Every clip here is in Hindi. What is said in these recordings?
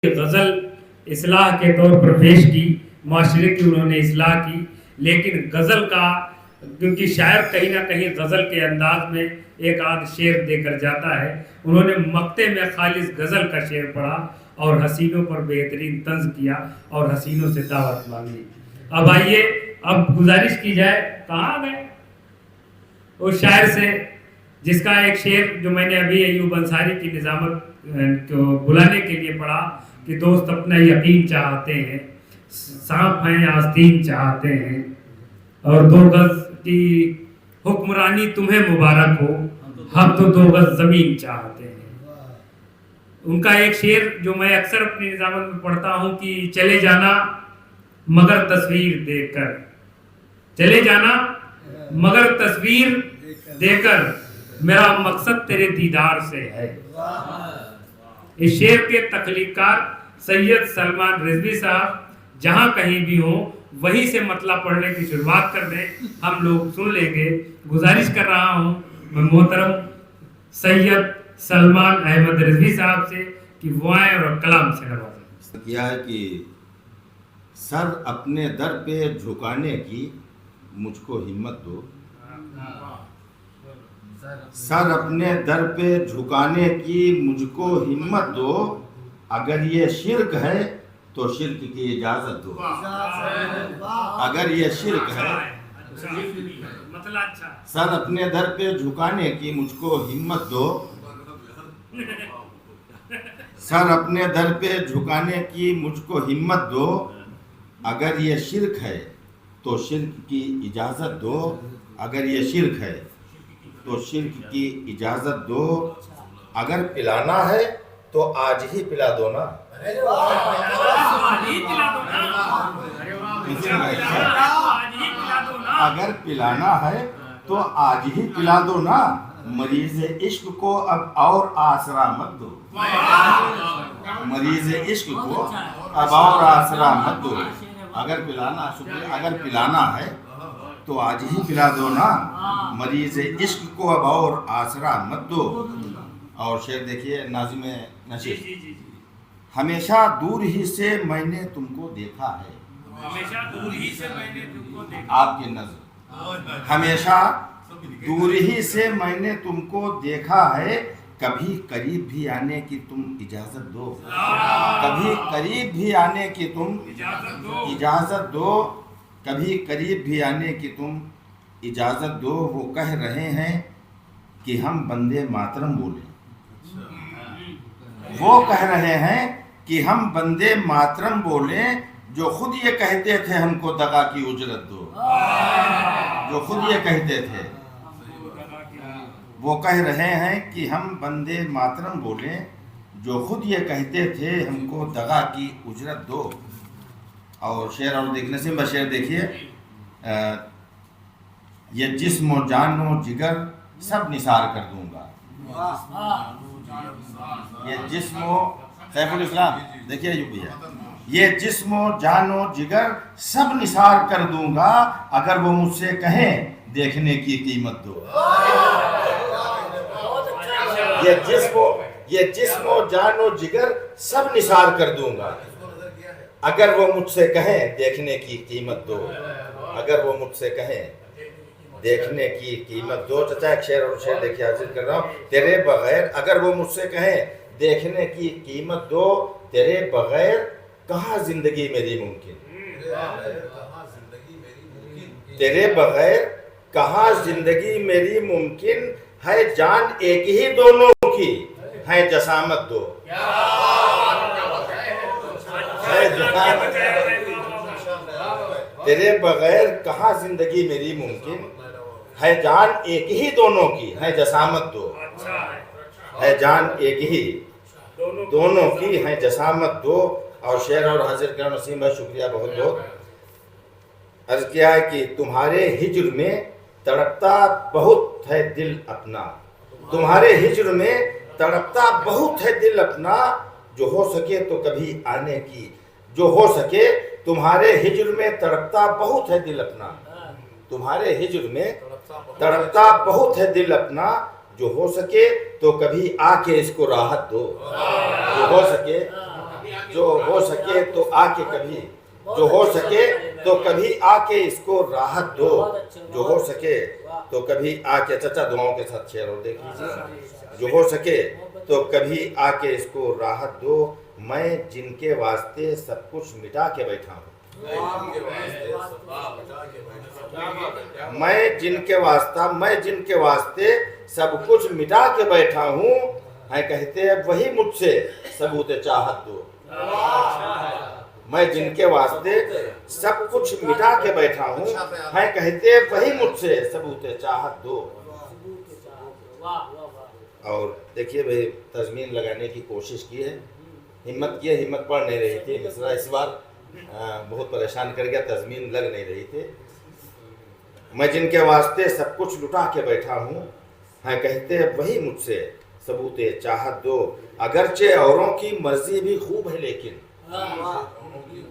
गज़ल इस्लाह के तौर पर पेश की, माशरे की उन्होंने इस्लाह की, लेकिन गज़ल का क्योंकि शायर कहीं ना कहीं गज़ल के अंदाज में एक आध शेर देकर जाता है, उन्होंने मक्ते में खालिस गज़ल का शेर पढ़ा और हसीनों पर बेहतरीन तंज किया और हसीनों से दावत मांगी। अब आइए, अब गुजारिश की जाए, कहाँ गए उस शायर से जिसका एक शेर जो मैंने अभी अयूब अंसारी की निजामत को बुलाने के लिए पढ़ा कि दोस्त अपना यकीन चाहते हैं, सांप हैं आस्तीन चाहते हैं, और 2 गज की हुक्मरानी तुम्हें मुबारक हो, हम तो 2 गज जमीन चाहते हैं। उनका एक शेर जो मैं अक्सर अपनी निजामत में पढ़ता हूँ कि चले जाना मगर तस्वीर देकर, चले जाना मगर तस्वीर देकर, मेरा मकसद तेरे दीदार से है। इस शेर के तख्लीकार सैयद सलमान रिजवी साहब जहां कहीं भी हो वहीं से मतलब पढ़ने की शुरुआत कर दें, हम लोग सुन लेंगे। गुजारिश कर रहा हूं मैं मोहतरम सैयद सलमान अहमद रिजवी साहब से कि वो आए और कलाम से नवाजें। किया है कि सर अपने दर पे झुकाने की मुझको हिम्मत दो, सर अपने दर पे झुकाने की मुझको हिम्मत दो, अगर ये शिर्क है तो शिर्क की इजाजत दो, अगर ये शिर्क है मतलब अच्छा, सर अपने दर पे झुकाने की मुझको हिम्मत दो, सर अपने दर पे झुकाने की मुझको हिम्मत दो, अगर ये शिर्क है तो शिर्क की इजाजत दो, अगर ये शिर्क है तो शिर्क की इजाजत दो, अगर पिलाना है तो आज ही पिला दो ना, अगर पिलाना है तो आज ही पिला दो ना, मरीज इश्क को अब और आसरा मत दो, मरीज इश्क को अब और आसरा मत दो, अगर पिलाना, शुक्रिया, अगर पिलाना है तो आज ही पिला दो ना, मरीज इश्क को अब और आसरा मत दो। और शेर देखिए नाज़िम नशीद, हमेशा दूर ही से मैंने तुमको देखा है, हमेशा दूर ही से मैंने तुमको देखा, आपकी नजर, हमेशा दूर ही से मैंने तुमको देखा है, कभी करीब भी आने की तुम इजाजत दो, कभी करीब भी आने की तुम इजाजत दो, कभी करीब भी आने की तुम इजाजत दो। वो कह रहे हैं कि हम बंदे मातरम बोले, वो कह रहे हैं कि हम बंदे मातरम बोले, जो खुद ये कहते थे हमको दगा की उजरत दो, जो खुद ये कहते थे, वो कह रहे हैं कि हम बंदे मातरम बोले, जो खुद ये कहते थे हमको दगा की उजरत दो। और शेर और देखने से बस शेर देखिए, ये जिस्म जानो जिगर सब निसार कर दूंगा, ये जिस्म सैफुल इस्लाम देखिए भैया, ये जिस्म जानो जिगर सब निसार कर दूंगा, अगर वो मुझसे कहें देखने की कीमत दो, ये जिस्म जानो जिगर सब निसार कर दूंगा, अगर वो मुझसे कहें देखने की कीमत दो, अगर वो मुझसे कहें देखने की कीमत दो। चाचा एक शेर और शेर देखिए हाजिर कर रहा हूँ, तेरे बगैर, अगर वो मुझसे कहें देखने की कीमत दो, तेरे बगैर कहाँ जिंदगी मेरी मुमकिन, तेरे बगैर कहाँ जिंदगी मेरी मुमकिन है, जान एक ही दोनों की है जसामत दो, तेरे बगैर कहाँ जिंदगी मेरी मुमकिन है, जान एक ही दोनों की है जसामत दो, है जान एक ही दोनों की है जसामत दो। और शेर और हाजिर कर नसीम भाई शुक्रिया बहुत बहुत। अर्ज किया है कि तुम्हारे हिज्र में तड़पता बहुत है दिल अपना, तुम्हारे हिज्र में तड़पता बहुत है दिल अपना, जो हो सके तो कभी आने की, जो हो सके तुम्हारे हिज्र में तड़पता बहुत है दिल अपना, तुम्हारे हिज्र में तड़पता बहुत है दिल अपना, जो हो सके तो कभी आके इसको राहत दो, जो हो सके जो हो सके तो आके कभी, जो हो सके तो कभी आके इसको राहत दो, जो हो सके तो कभी आके, चाचा दुआओं के साथ शेर और देख लीजिए, जो हो सके तो कभी आके इसको राहत दो, मैं जिनके वास्ते सब कुछ मिटा के बैठा हूँ, मैं जिनके वास्ते सब कुछ मिटा के बैठा हूँ, है कहते हैं वही मुझसे सबूत चाहत दो, मैं जिनके वास्ते सब कुछ मिटा के बैठा हूँ, है कहते हैं वही मुझसे सबूत चाहत दो। और देखिए भाई तजमीन लगाने की कोशिश की है, हिम्मत की है, हिम्मत पड़ नहीं रही थी, मिसरा इस बार बहुत परेशान कर गया, तजमीन लग नहीं रही थी। मैं जिनके वास्ते सब कुछ लुटा के बैठा हूँ, है कहते हैं वही मुझसे सबूत चाहत दो, अगरचे औरों की मर्जी भी खूब है लेकिन,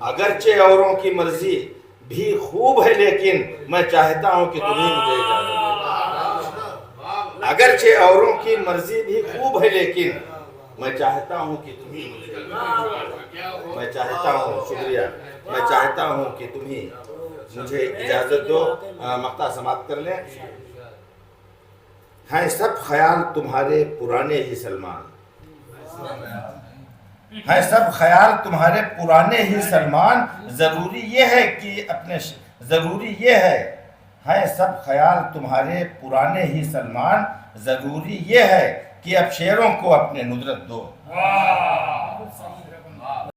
अगरचे औरों की मर्जी भी खूब है लेकिन मैं चाहता हूँ कि तुम्ही मुझे इजाजत दो, अगरचे औरों की मर्जी भी खूब है लेकिन मैं चाहता हूँ कि तुम्ही मुझे, मैं चाहता हूँ, शुक्रिया, मैं चाहता हूँ कि तुम्ही मुझे इजाजत दो। मक्ता समाप्त कर लें। हैं सब ख्याल तुम्हारे पुराने ही सलमान, हैं सब ख्याल तुम्हारे पुराने ही सलमान, जरूरी ये है कि अपने, जरूरी ये है सब ख्याल तुम्हारे पुराने ही सलमान, जरूरी ये है कि अब शेरों को अपने नुदरत दो।